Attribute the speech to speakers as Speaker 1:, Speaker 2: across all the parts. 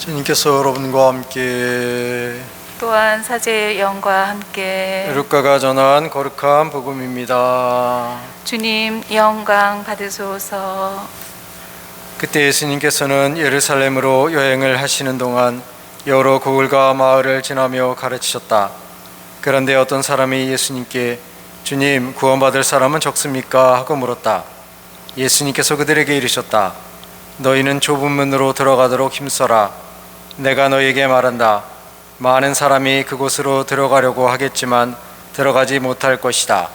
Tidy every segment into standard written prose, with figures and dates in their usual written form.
Speaker 1: 주님께서 여러분과 함께
Speaker 2: 또한 사제의 영과 함께
Speaker 1: 루카가 전한 거룩한 복음입니다.
Speaker 2: 주님 영광 받으소서.
Speaker 1: 그때 예수님께서는 예루살렘으로 여행을 하시는 동안 여러 고을과 마을을 지나며 가르치셨다. 그런데 어떤 사람이 예수님께 주님, 구원받을 사람은 적습니까? 하고 물었다. 예수님께서 그들에게 이르셨다. 너희는 좁은 문으로 들어가도록 힘써라. 내가 너희에게 말한다. 많은 사람이 그곳으로 들어가려고 하겠지만 들어가지 못할 것이다.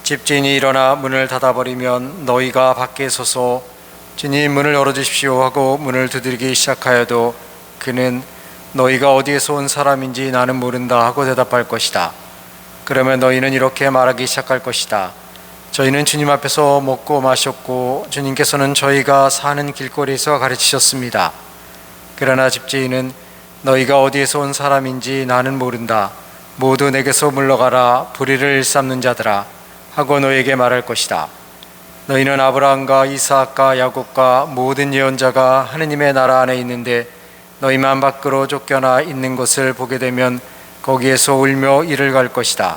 Speaker 1: 집주인이 일어나 문을 닫아버리면 너희가 밖에 서서 주님 문을 열어주십시오 하고 문을 두드리기 시작하여도 그는 너희가 어디에서 온 사람인지 나는 모른다 하고 대답할 것이다. 그러면 너희는 이렇게 말하기 시작할 것이다. 저희는 주님 앞에서 먹고 마셨고 주님께서는 저희가 사는 길거리에서 가르치셨습니다. 그러나 집주인은 너희가 어디에서 온 사람인지 나는 모른다. 모두 내게서 물러가라. 불의를 일삼는 자들아 하고 너희에게 말할 것이다. 너희는 아브라함과 이삭과 야곱과 모든 예언자가 하느님의 나라 안에 있는데 너희만 밖으로 쫓겨나 있는 것을 보게 되면 거기에서 울며 이를 갈 것이다.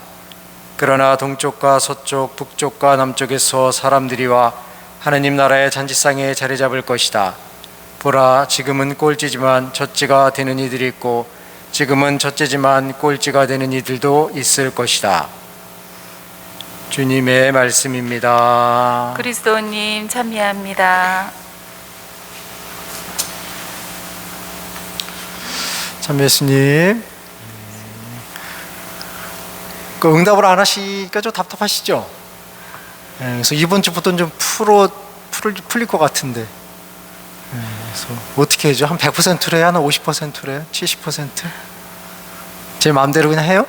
Speaker 1: 그러나 동쪽과 서쪽, 북쪽과 남쪽에서 사람들이 와 하느님 나라의 잔치상에 자리 잡을 것이다. 보라, 지금은 꼴찌지만 첫째가 되는 이들이 있고 지금은 첫째지만 꼴찌가 되는 이들도 있을 것이다. 주님의 말씀입니다.
Speaker 2: 그리스도님 참여합니다.
Speaker 1: 참 예수님, 그 응답을 안 하시니까 좀 답답하시죠? 그래서 이번 주부터는 좀 풀릴 것 같은데, 그래서 어떻게 해죠? 한 100%래? 한 50%래? 70%? 제 마음대로 그냥 해요?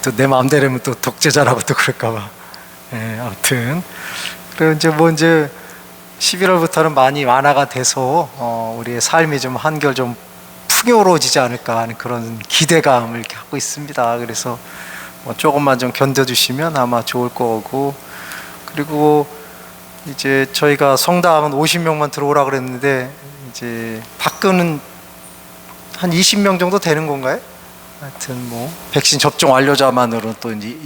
Speaker 1: 또 내 마음대로면 또 독재자라고 또 그럴까봐. 아무튼 그리고 이제 11월부터는 많이 완화가 돼서 우리의 삶이 좀 한결 좀 풍요로워지지 않을까 하는 그런 기대감을 이렇게 갖고 있습니다. 그래서 조금만 좀 견뎌주시면 아마 좋을 거고, 그리고 이제 저희가 성당은 50명만 들어오라 그랬는데 이제 밖은 한 20명 정도 되는 건가요? 하여튼 백신 접종 완료자만으로 또 이제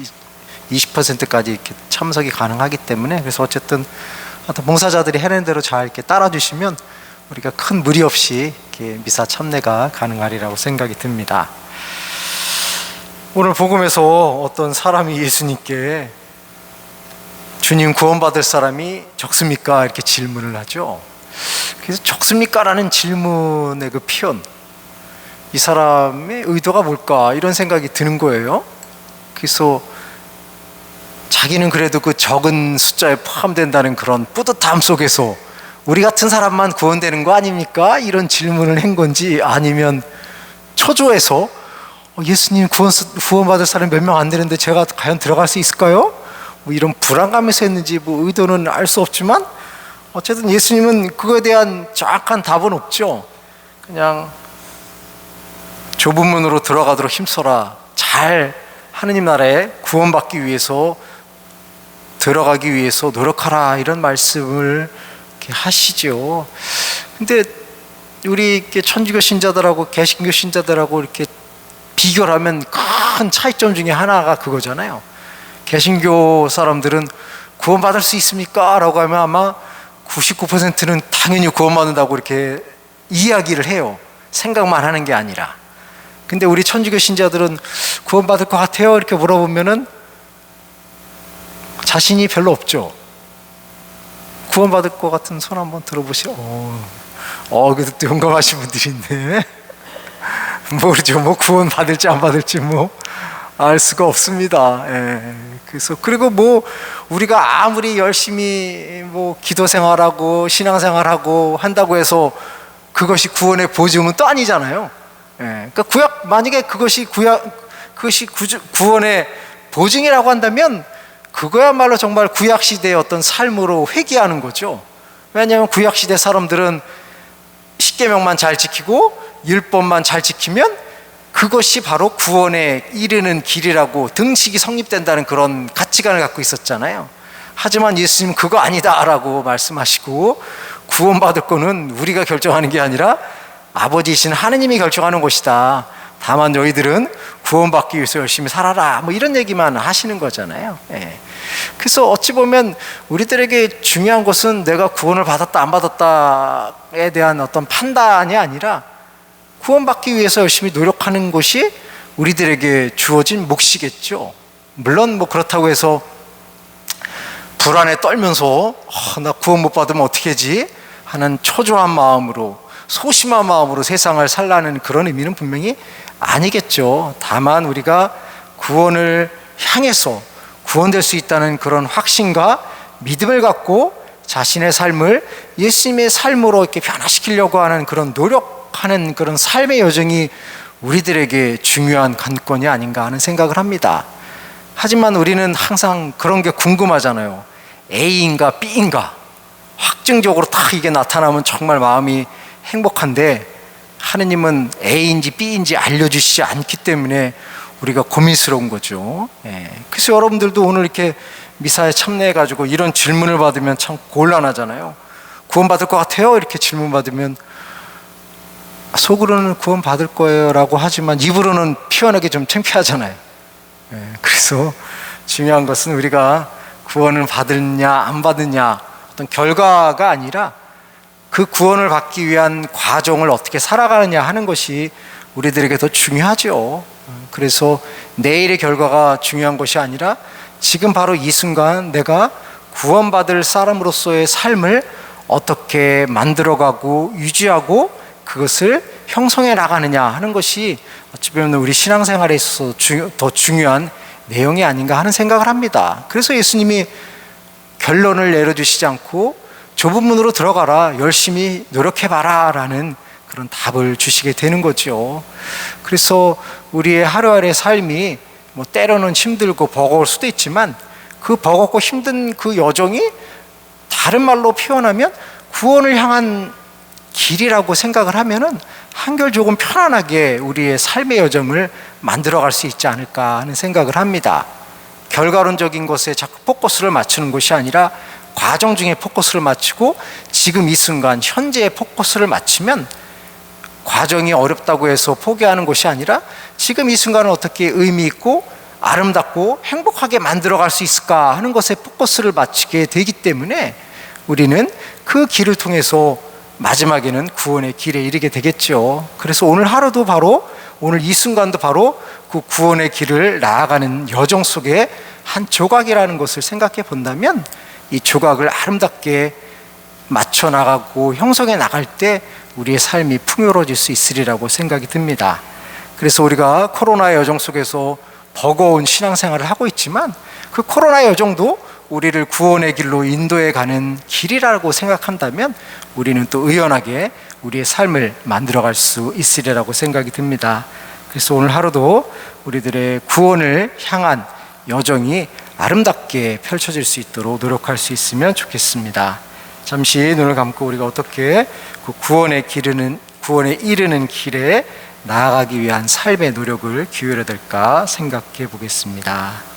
Speaker 1: 20%까지 이렇게 참석이 가능하기 때문에, 그래서 어쨌든 봉사자들이 해낸 대로 잘 이렇게 따라주시면 우리가 큰 무리 없이 이렇게 미사 참례가 가능하리라고 생각이 듭니다. 오늘 복음에서 어떤 사람이 예수님께 주님, 구원받을 사람이 적습니까? 이렇게 질문을 하죠. 그래서 적습니까? 라는 질문의 그 표현, 이 사람의 의도가 뭘까? 이런 생각이 드는 거예요. 그래서 자기는 그래도 그 적은 숫자에 포함된다는 그런 뿌듯함 속에서 우리 같은 사람만 구원되는 거 아닙니까? 이런 질문을 한 건지, 아니면 초조해서 예수님, 구원받을 사람이 몇 명 안 되는데 제가 과연 들어갈 수 있을까요? 이런 불안감에서 했는지 의도는 알 수 없지만, 어쨌든 예수님은 그거에 대한 정확한 답은 없죠. 그냥 좁은 문으로 들어가도록 힘써라. 잘 하느님 나라에 구원받기 위해서, 들어가기 위해서 노력하라, 이런 말씀을 이렇게 하시죠. 근데 우리 천주교 신자들하고 개신교 신자들하고 이렇게 비교를 하면 큰 차이점 중에 하나가 그거잖아요. 개신교 사람들은 구원받을 수 있습니까? 라고 하면 아마 99%는 당연히 구원받는다고 이렇게 이야기를 해요. 생각만 하는 게 아니라. 근데 우리 천주교 신자들은 구원받을 것 같아요? 이렇게 물어보면은 자신이 별로 없죠. 구원받을 것 같은 손 한번 들어보시오. 그래도 또 용감하신 분들이 있네. 모르죠. 구원받을지 안 받을지 알 수가 없습니다. 그래서 그리고 우리가 아무리 열심히 기도 생활하고 신앙 생활하고 한다고 해서 그것이 구원의 보증은 또 아니잖아요. 그러니까 만약에 그것이 구원의 보증이라고 한다면 그거야말로 정말 구약시대의 어떤 삶으로 회귀하는 거죠. 왜냐하면 구약시대 사람들은 십계명만 잘 지키고 율법만 잘 지키면 그것이 바로 구원에 이르는 길이라고, 등식이 성립된다는 그런 가치관을 갖고 있었잖아요. 하지만 예수님은 그거 아니다라고 말씀하시고, 구원받을 거는 우리가 결정하는 게 아니라 아버지이신 하느님이 결정하는 것이다. 다만 너희들은 구원받기 위해서 열심히 살아라. 뭐 이런 얘기만 하시는 거잖아요. 예. 그래서 어찌 보면 우리들에게 중요한 것은 내가 구원을 받았다 안 받았다에 대한 어떤 판단이 아니라 구원받기 위해서 열심히 노력하는 것이 우리들에게 주어진 몫이겠죠. 물론 뭐 그렇다고 해서 불안에 떨면서 나 구원 못 받으면 어떻게 하지 하는 초조한 마음으로, 소심한 마음으로 세상을 살라는 그런 의미는 분명히 아니겠죠. 다만 우리가 구원을 향해서 구원될 수 있다는 그런 확신과 믿음을 갖고 자신의 삶을 예수님의 삶으로 이렇게 변화시키려고 하는 그런 노력하는 그런 삶의 여정이 우리들에게 중요한 관건이 아닌가 하는 생각을 합니다. 하지만 우리는 항상 그런 게 궁금하잖아요. A인가 B인가 확증적으로 딱 이게 나타나면 정말 마음이 행복한데, 하느님은 A인지 B인지 알려주시지 않기 때문에 우리가 고민스러운 거죠. 그래서 여러분들도 오늘 이렇게 미사에 참여해가지고 이런 질문을 받으면 참 곤란하잖아요. 구원받을 것 같아요? 이렇게 질문 받으면 속으로는 구원받을 거예요 라고 하지만 입으로는 표현하기 좀 창피하잖아요. 그래서 중요한 것은 우리가 구원을 받느냐 안 받느냐 어떤 결과가 아니라 그 구원을 받기 위한 과정을 어떻게 살아가느냐 하는 것이 우리들에게 더 중요하죠. 그래서 내일의 결과가 중요한 것이 아니라 지금 바로 이 순간 내가 구원받을 사람으로서의 삶을 어떻게 만들어가고 유지하고 그것을 형성해 나가느냐 하는 것이 어찌 보면 우리 신앙생활에 있어서 더 중요한 내용이 아닌가 하는 생각을 합니다. 그래서 예수님이 결론을 내려주시지 않고 좁은 문으로 들어가라, 열심히 노력해봐라 라는 그런 답을 주시게 되는 거죠. 그래서 우리의 하루하루의 삶이 뭐 때로는 힘들고 버거울 수도 있지만 그 버겁고 힘든 그 여정이 다른 말로 표현하면 구원을 향한 길이라고 생각을 하면은 한결 조금 편안하게 우리의 삶의 여정을 만들어갈 수 있지 않을까 하는 생각을 합니다. 결과론적인 것에 자꾸 포커스를 맞추는 것이 아니라 과정 중에 포커스를 맞추고 지금 이 순간 현재의 포커스를 맞추면 과정이 어렵다고 해서 포기하는 것이 아니라 지금 이 순간을 어떻게 의미 있고 아름답고 행복하게 만들어갈 수 있을까 하는 것에 포커스를 맞추게 되기 때문에 우리는 그 길을 통해서 마지막에는 구원의 길에 이르게 되겠죠. 그래서 오늘 하루도 바로 오늘 이 순간도 바로 그 구원의 길을 나아가는 여정 속에 한 조각이라는 것을 생각해 본다면 이 조각을 아름답게 맞춰 나가고 형성해 나갈 때 우리의 삶이 풍요로워질 수 있으리라고 생각이 듭니다. 그래서 우리가 코로나의 여정 속에서 버거운 신앙생활을 하고 있지만 그 코로나의 여정도 우리를 구원의 길로 인도해 가는 길이라고 생각한다면 우리는 또 의연하게 우리의 삶을 만들어갈 수 있으리라고 생각이 듭니다. 그래서 오늘 하루도 우리들의 구원을 향한 여정이 아름답게 펼쳐질 수 있도록 노력할 수 있으면 좋겠습니다. 잠시 눈을 감고 우리가 어떻게 그 구원에 이르는 길에 나아가기 위한 삶의 노력을 기울여야 될까 생각해 보겠습니다.